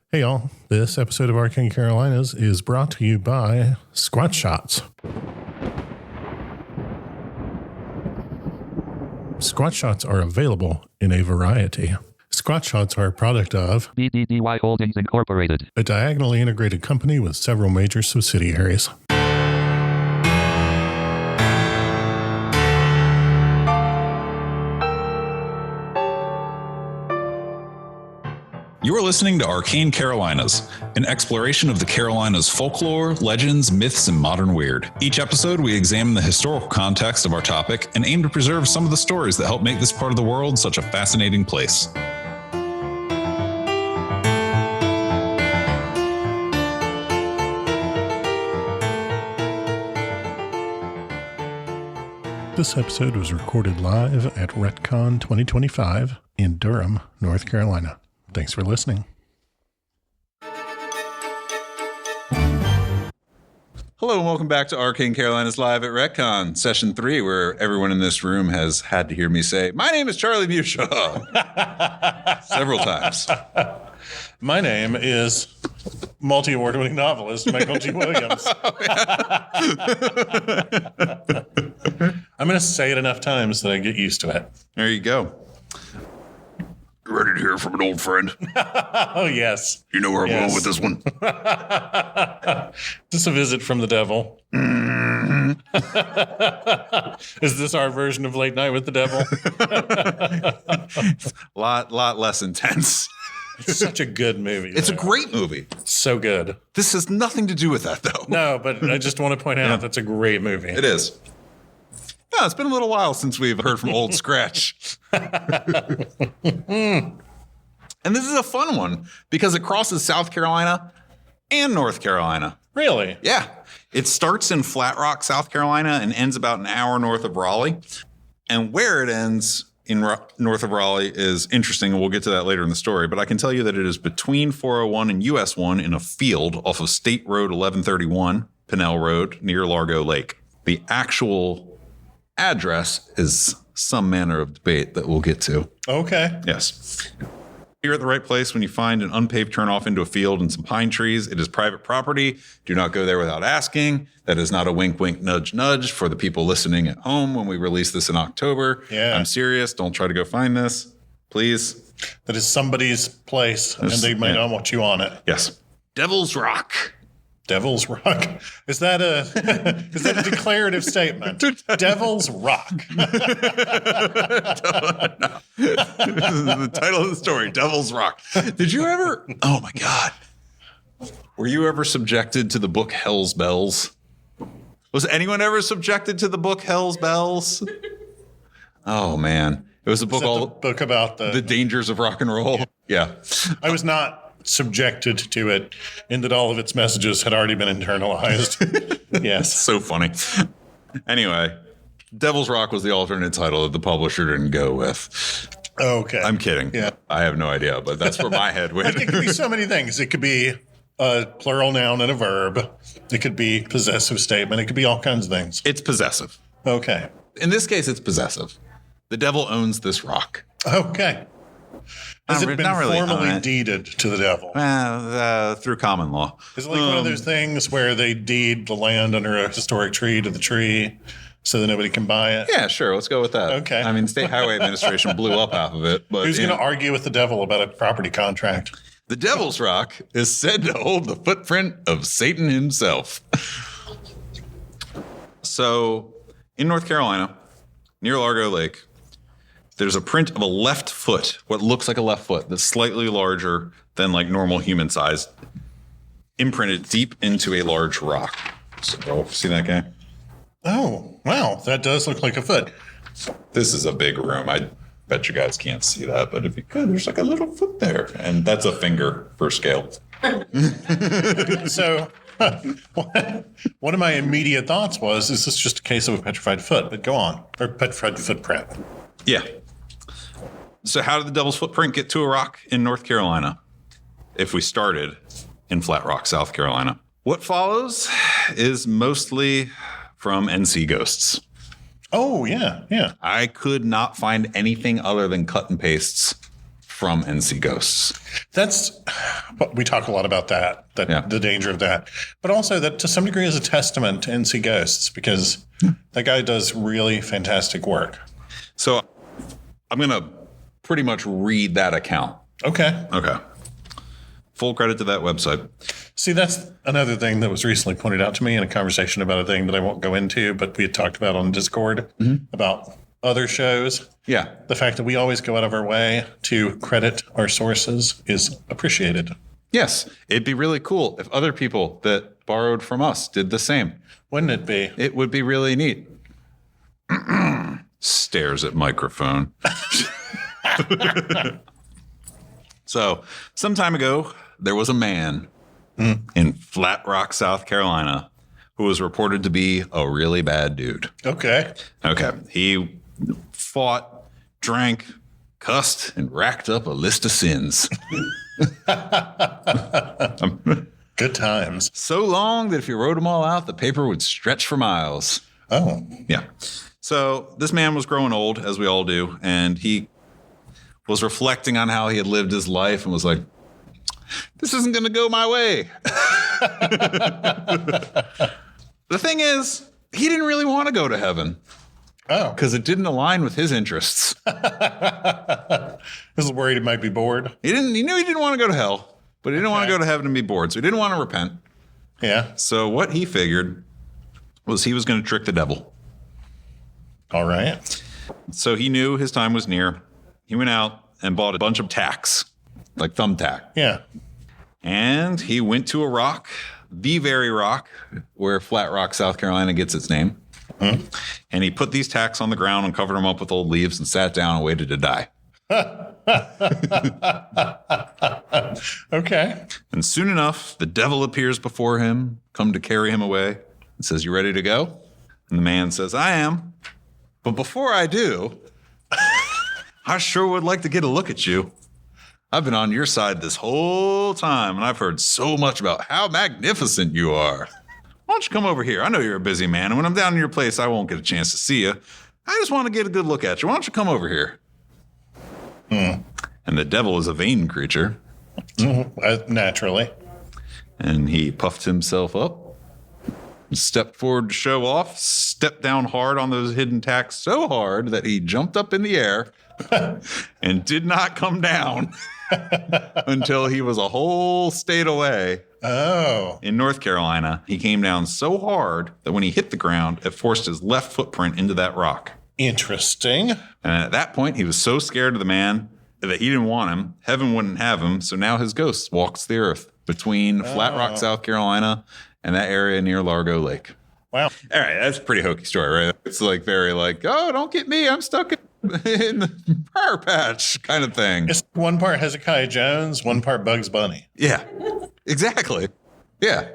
Hey y'all, this episode of Arcane Carolinas is brought to you by Squat Shots. Squat Shots are available in a variety. Squat Shots are a product of BDDY Holdings Incorporated, a diagonally integrated company with several major subsidiaries. You are listening to Arcane Carolinas, an exploration of the Carolinas' folklore, legends, myths, and modern weird. Each episode, we examine the historical context of our topic and aim to preserve some of the stories that help make this part of the world such a fascinating place. This episode was recorded live at Ret-Con 2025 in Durham, North Carolina. Thanks for listening. Hello and welcome back to Arcane Carolinas Live at Ret-Con, Session 3, where everyone in this room has had to hear me say, "My name is Charlie Mushaw," several times. My name is multi-award-winning novelist Michael G. Williams. I'm going to say it enough times that I get used to it. There you go. Ready to hear from an old friend? Oh, yes. You know where I'm going with this one. Is this a visit from the devil? Mm-hmm. Is this our version of Late Night with the Devil? lot less intense. It's such a good movie. It's a great movie. It's so good. This has nothing to do with that, though. No, but I just want to point out that's a great movie. It is. No, it's been a little while since we've heard from Old Scratch. And this is a fun one because it crosses South Carolina and North Carolina. Really? Yeah. It starts in Flat Rock, South Carolina, and ends about an hour north of Raleigh. And where it ends in north of Raleigh is interesting, and we'll get to that later in the story. But I can tell you that it is between 401 and US 1 in a field off of State Road 1131, Pinnell Road, near Largo Lake. The actual address is some manner of debate that we'll get to. Okay. Yes. You're at the right place when you find an unpaved turnoff into a field and some pine trees. It is private property. Do not go there without asking. That is not a wink, wink, nudge, nudge for the people listening at home when we release this in October. Yeah. I'm serious. Don't try to go find this, please. That is somebody's place, and they may not want you on it. Yes. Devil's Rock. Devil's Rock. Is that a declarative statement? Devil's Rock. The title of the story, Devil's Rock. Did you ever, oh my God. Were you ever subjected to the book Hell's Bells? Was anyone ever subjected to the book Hell's Bells? Oh man. It was a book book about the dangers of rock and roll. Yeah. I was not subjected to it in that all of its messages had already been internalized. Yes. So funny. Anyway, Devil's Rock was the alternate title that the publisher didn't go with. Okay. I'm kidding. Yeah. I have no idea, but that's where my head went. It could be so many things. It could be a plural noun and a verb. It could be possessive statement. It could be all kinds of things. It's possessive. Okay. In this case, it's possessive. The devil owns this rock. Okay. Has it been formally deeded to the devil? Through common law. Is it like one of those things where they deed the land under a historic tree to the tree so that nobody can buy it? Yeah, sure. Let's go with that. Okay. I mean, State Highway Administration blew up half of it. But who's going to argue with the devil about a property contract? The Devil's Rock is said to hold the footprint of Satan himself. So, in North Carolina, near Largo Lake, there's a print of a left foot, what looks like a left foot that's slightly larger than like normal human size, imprinted deep into a large rock. So, see that guy? Oh, wow. That does look like a foot. This is a big room. I bet you guys can't see that, but if you could, there's like a little foot there. And that's a finger for scale. So one of my immediate thoughts was, is this just a case of a petrified foot? But go on. Or petrified footprint. Yeah. So how did the devil's footprint get to a rock in North Carolina? If we started in Flat Rock, South Carolina. What follows is mostly from NC Ghosts. Oh, yeah, yeah. I could not find anything other than cut and pastes from NC Ghosts. We talk a lot about that the danger of that, but also that to some degree is a testament to NC Ghosts because that guy does really fantastic work. So I'm going to pretty much read that account. Okay. Full credit to that website. See, that's another thing that was recently pointed out to me in a conversation about a thing that I won't go into, but we had talked about on Discord about other shows. Yeah. The fact that we always go out of our way to credit our sources is appreciated. Yes. It'd be really cool if other people that borrowed from us did the same. Wouldn't it be? It would be really neat. Stares at microphone. So, some time ago, there was a man in Flat Rock, South Carolina, who was reported to be a really bad dude. Okay. He fought, drank, cussed, and racked up a list of sins. Good times. So long that if you wrote them all out, the paper would stretch for miles. Oh. Yeah. So this man was growing old, as we all do, and he was reflecting on how he had lived his life and was like, this isn't going to go my way. The thing is, he didn't really want to go to heaven. Oh. Because it didn't align with his interests. He was worried he might be bored. He knew he didn't want to go to hell, but he didn't want to go to heaven and be bored, so he didn't want to repent. Yeah. So what he figured was he was going to trick the devil. All right. So he knew his time was near. He went out and bought a bunch of tacks, like thumbtack. Yeah. And he went to a rock, the very rock where Flat Rock, South Carolina gets its name. And he put these tacks on the ground and covered them up with old leaves and sat down and waited to die. Okay. And soon enough, the devil appears before him, come to carry him away, and says, you ready to go? And the man says, I am. But before I do, I sure would like to get a look at you. I've been on your side this whole time, and I've heard so much about how magnificent you are. Why don't you come over here? I know you're a busy man, and when I'm down in your place, I won't get a chance to see you. I just want to get a good look at you. Why don't you come over here? And the devil is a vain creature. Naturally. And he puffed himself up, stepped forward to show off, stepped down hard on those hidden tacks, so hard that he jumped up in the air and did not come down until he was a whole state away. Oh. In North Carolina, he came down so hard that when he hit the ground, it forced his left footprint into that rock. Interesting. And at that point, he was so scared of the man that he didn't want him. Heaven wouldn't have him. So now his ghost walks the earth between Flat Rock, South Carolina, and that area near Largo Lake. Wow. All right, that's a pretty hokey story, right? It's like very like, oh, don't get me. I'm stuck in the briar patch kind of thing. It's one part Hezekiah Jones, one part Bugs Bunny. Yeah, exactly. Yeah.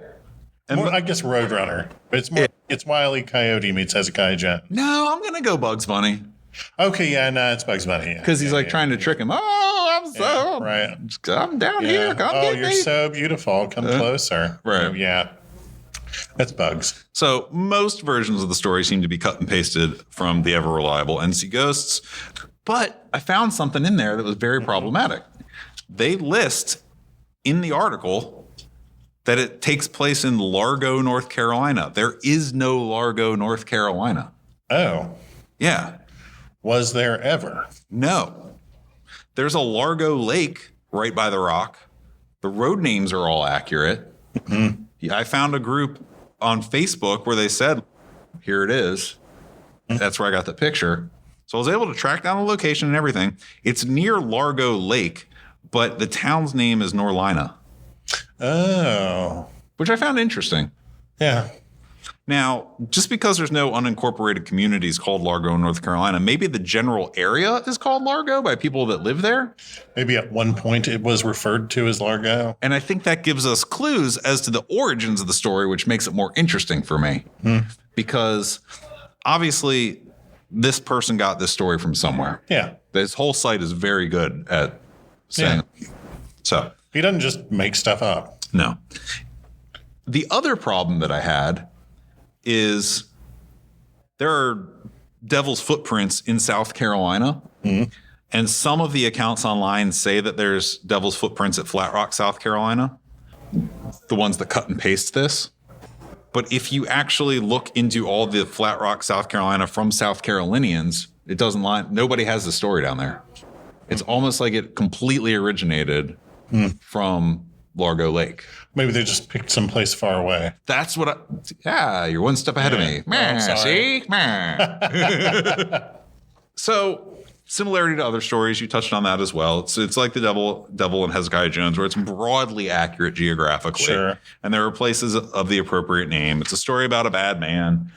And More, I guess Roadrunner. It's more. It's Wile E. Coyote meets Hezekiah Jones. No, I'm going to go Bugs Bunny. Okay, yeah, no, it's Bugs Bunny. Because he's trying to trick him. Oh, I'm down here. Come get you're me. so beautiful. Come closer. Right. Oh, yeah. That's Bugs. So most versions of the story seem to be cut and pasted from the ever-reliable NC Ghosts. But I found something in there that was very problematic. They list in the article that it takes place in Largo, North Carolina. There is no Largo, North Carolina. Oh. Yeah. Was there ever? No. There's a Largo Lake right by the rock. The road names are all accurate. Yeah, I found a group on Facebook where they said, here it is. That's where I got the picture. So I was able to track down the location and everything. It's near Largo Lake, but the town's name is Norlina. Oh. Which I found interesting. Yeah. Now, just because there's no unincorporated communities called Largo in North Carolina, maybe the general area is called Largo by people that live there. Maybe at one point it was referred to as Largo. And I think that gives us clues as to the origins of the story, which makes it more interesting for me. Because obviously this person got this story from somewhere. Yeah. This whole site is very good at saying. Yeah. So He doesn't just make stuff up. no. The other problem that I had is there are devil's footprints in South Carolina. And some of the accounts online say that there's devil's footprints at Flat Rock, South Carolina, the ones that cut and paste this. But if you actually look into all the Flat Rock, South Carolina from South Carolinians, it doesn't line. Nobody has the story down there. It's almost like it completely originated from Largo Lake. Maybe they just picked some place far away. That's what you're one step ahead of me. I'm sorry. See? So, similarity to other stories, you touched on that as well. It's like the Devil and Hezekiah Jones, where it's broadly accurate geographically. Sure. And there are places of the appropriate name. It's a story about a bad man.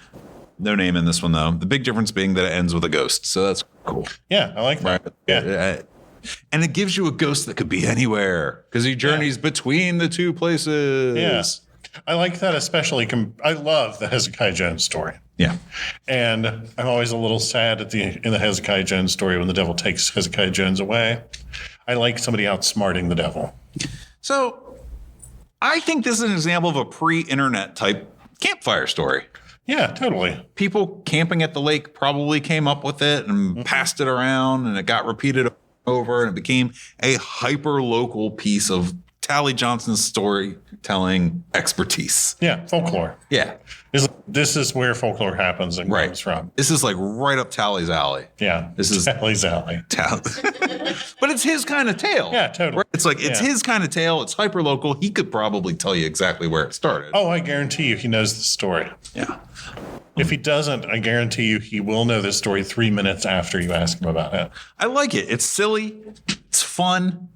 No name in this one, though. The big difference being that it ends with a ghost. So that's cool. Yeah, I like that. Right. Yeah. And it gives you a ghost that could be anywhere because he journeys between the two places. Yeah. I like that, especially. I love the Hezekiah Jones story. Yeah. And I'm always a little sad in the Hezekiah Jones story when the devil takes Hezekiah Jones away. I like somebody outsmarting the devil. So I think this is an example of a pre-internet type campfire story. Yeah, totally. People camping at the lake probably came up with it and passed it around, and it got repeated over, and it became a hyper-local piece of Tally Johnson's storytelling expertise. Yeah, folklore. Yeah. This is where folklore happens and comes from. This is like right up Tally's alley. Yeah. This is Tally's alley. But it's his kind of tale. Yeah, totally. Right? It's like, it's his kind of tale. It's hyper local. He could probably tell you exactly where it started. Oh, I guarantee you he knows the story. Yeah. If he doesn't, I guarantee you he will know this story 3 minutes after you ask him about it. I like it. It's silly. It's fun.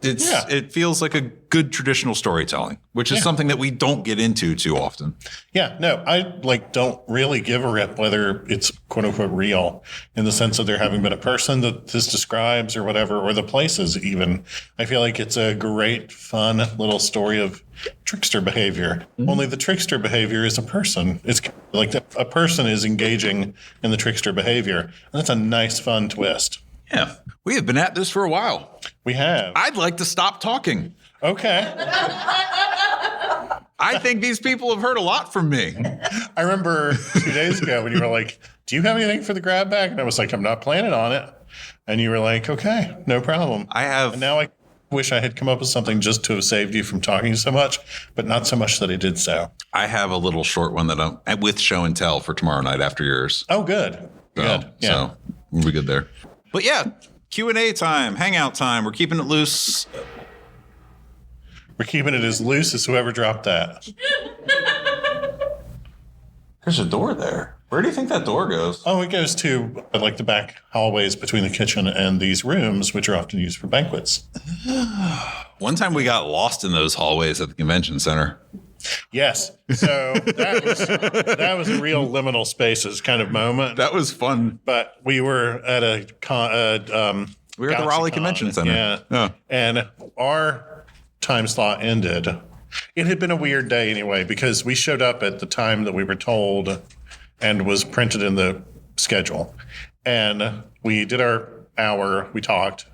It feels like a good traditional storytelling, which is something that we don't get into too often. Yeah, no, I don't really give a rip whether it's quote unquote real in the sense of there having been a person that this describes or whatever, or the places even. I feel like it's a great, fun little story of trickster behavior. Only the trickster behavior is a person. It's like a person is engaging in the trickster behavior. And that's a nice, fun twist. Yeah. We have been at this for a while. We have. I'd like to stop talking. Okay. I think these people have heard a lot from me. I remember 2 days ago when you were like, do you have anything for the grab bag? And I was like, I'm not planning on it. And you were like, okay, no problem. I have. And now I wish I had come up with something just to have saved you from talking so much, but not so much that I did so. I have a little short one that I'm with show and tell for tomorrow night after yours. Oh, good. Good. Yeah. So we'll be good there. But yeah, Q&A time, hangout time. We're keeping it loose. We're keeping it as loose as whoever dropped that. There's a door there. Where do you think that door goes? Oh, it goes to the back hallways between the kitchen and these rooms, which are often used for banquets. One time we got lost in those hallways at the convention center. Yes. So that was a real liminal spaces kind of moment. That was fun. But we were at we were at the Raleigh Convention Center. Yeah. And our time slot ended. It had been a weird day anyway, because we showed up at the time that we were told and was printed in the schedule. And we did our hour, we talked,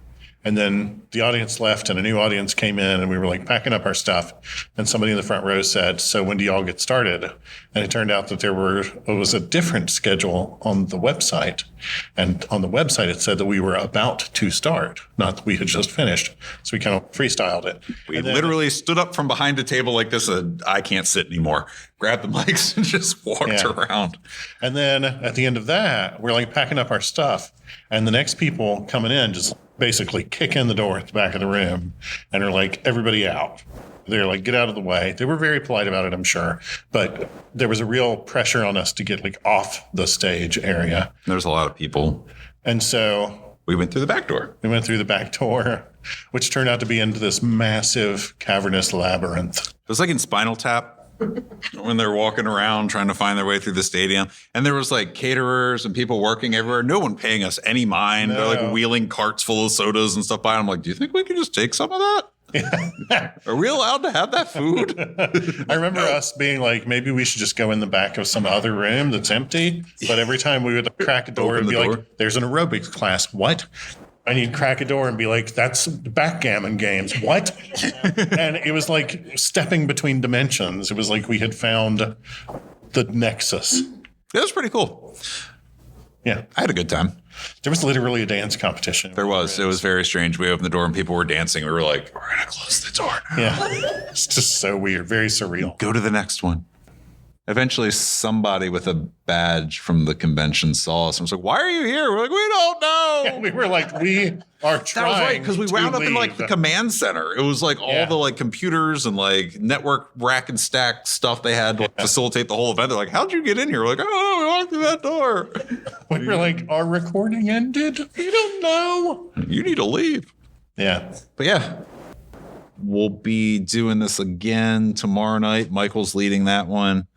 and then the audience left and a new audience came in and we were packing up our stuff. And somebody in the front row said, so when do y'all get started? And it turned out that there was a different schedule on the website. And on the website, it said that we were about to start, not that we had just finished. So we kind of freestyled it. We literally stood up from behind a table like this, I can't sit anymore, grabbed the mics and just walked around. And then at the end of that, we're packing up our stuff. And the next people coming in just basically kick in the door at the back of the room and are everybody out. They're get out of the way. They were very polite about it, I'm sure. But there was a real pressure on us to get off the stage area. There's a lot of people. And so we went through the back door. We went through the back door, which turned out to be into this massive cavernous labyrinth. It was like in Spinal Tap. When they're walking around trying to find their way through the stadium. And there was caterers and people working everywhere. No one paying us any mind. No. They're wheeling carts full of sodas and stuff by. I'm like, do you think we can just take some of that? Yeah. Are we allowed to have that food? I remember us being maybe we should just go in the back of some other room that's empty. But every time we would crack a door and be there's an aerobics class. What? And you'd crack a door and be that's backgammon games. What? And it was stepping between dimensions. It was we had found the nexus. It was pretty cool. Yeah. I had a good time. There was literally a dance competition. There was. It was very strange. We opened the door and people were dancing. We were like, we're going to close the door now. Yeah. It's just so weird. Very surreal. Go to the next one. Eventually, somebody with a badge from the convention saw us and was like, why are you here? We're like, we don't know. Yeah, we were like, we are trying. That was right, because we to wound up in like leave. the command center. It was like all the like computers and like network rack and stack stuff they had to like, facilitate the whole event. They're like, how'd you get in here? We're like, oh, we walked through that door. We were like, our recording ended? We don't know. You need to leave. Yeah. But yeah, we'll be doing this again tomorrow night. Michael's leading that one.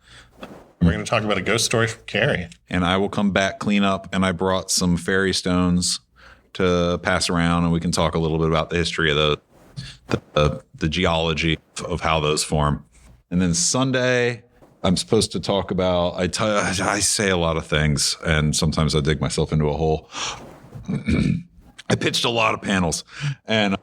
We're going to talk about a ghost story from Carrie. And I will come back clean up. And I brought some fairy stones to pass around, and we can talk a little bit about the history of the geology of how those form. And then Sunday, I'm supposed to talk about. I say a lot of things, and sometimes I dig myself into a hole. I pitched a lot of panels, and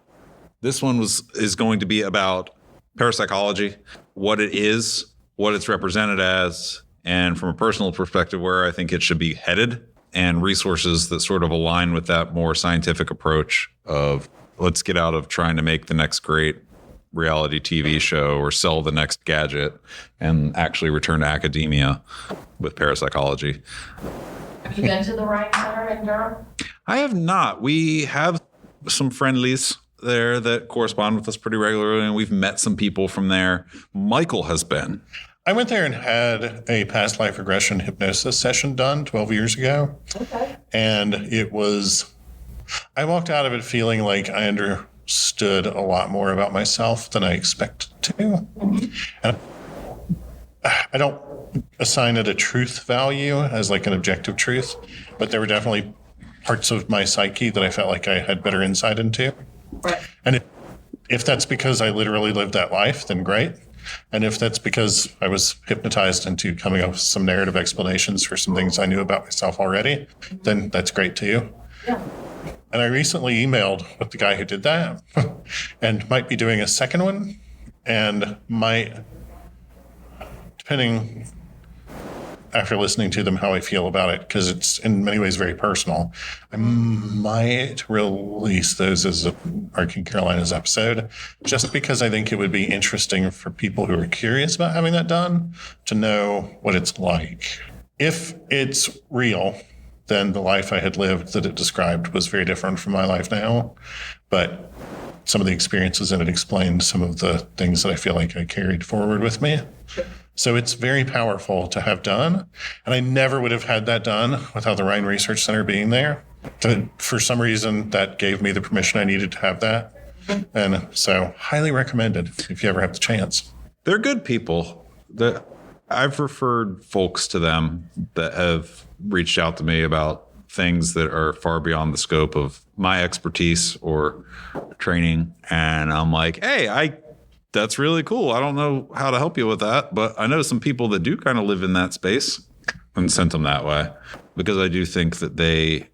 this one is going to be about parapsychology, what it is, what it's represented as, and from a personal perspective, where I think it should be headed, and resources that sort of align with that more scientific approach of let's get out of trying to make the next great reality TV show or sell the next gadget and actually return to academia with parapsychology. Have you been to the Rhine Center in Durham? I have not. We have some friendlies there that correspond with us pretty regularly, and we've met some people from there. Michael has been. I went there and had a past life regression hypnosis session done 12 years ago. Okay. And I walked out of it feeling like I understood a lot more about myself than I expected to. And I don't assign it a truth value as like an objective truth, but there were definitely parts of my psyche that I felt like I had better insight into. Right. And if that's because I literally lived that life, then great. And if that's because I was hypnotized into coming up with some narrative explanations for some things I knew about myself already, then that's great too. Yeah. And I recently emailed with the guy who did that and might be doing a second one and might, depending after listening to them, how I feel about it, because it's in many ways very personal. I might release those as an Arcane Carolinas episode, just because I think it would be interesting for people who are curious about having that done to know what it's like. If it's real, then the life I had lived that it described was very different from my life now. But some of the experiences in it explained some of the things that I feel like I carried forward with me. So it's very powerful to have done. And I never would have had that done without the Rhine Research Center being there. For some reason, that gave me the permission I needed to have that. And so highly recommended if you ever have the chance. They're good people. I've referred folks to them that have reached out to me about things that are far beyond the scope of my expertise or training. And I'm like, hey, that's really cool. I don't know how to help you with that, but I know some people that do kind of live in that space, and sent them that way because I do think that they,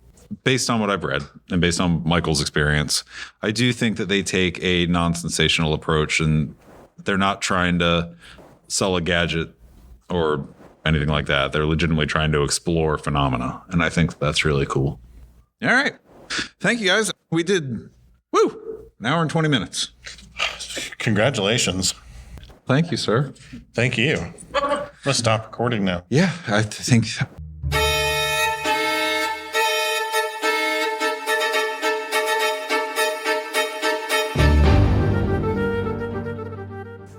based on what I've read and based on Michael's experience, I do think that they take a non-sensational approach and they're not trying to sell a gadget or anything like that. They're legitimately trying to explore phenomena. And I think that's really cool. All right. Thank you, guys. We did, an hour and 20 minutes. Congratulations. Thank you, sir. Thank you. Let's stop recording now. Yeah, I think.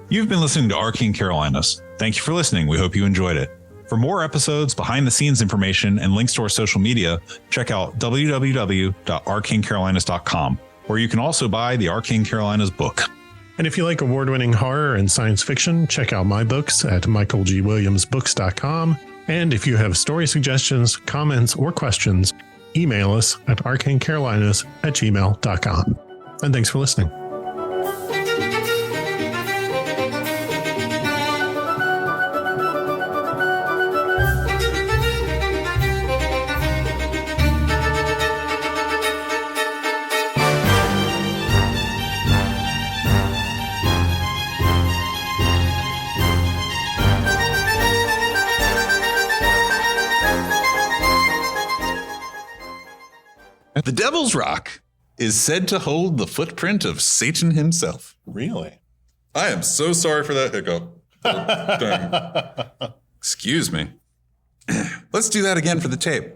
You've been listening to Arcane Carolinas. Thank you for listening. We hope you enjoyed it. For more episodes, behind the scenes information, and links to our social media, check out www.arcanecarolinas.com, where you can also buy the Arcane Carolinas book. And if you like award-winning horror and science fiction, check out my books at michaelgwilliamsbooks.com. And if you have story suggestions, comments, or questions, email us at arcanecarolinas@gmail.com. And thanks for listening. The Devil's Rock is said to hold the footprint of Satan himself. Really? I am so sorry for that hiccup. Dang. Excuse me. Let's do that again for the tape.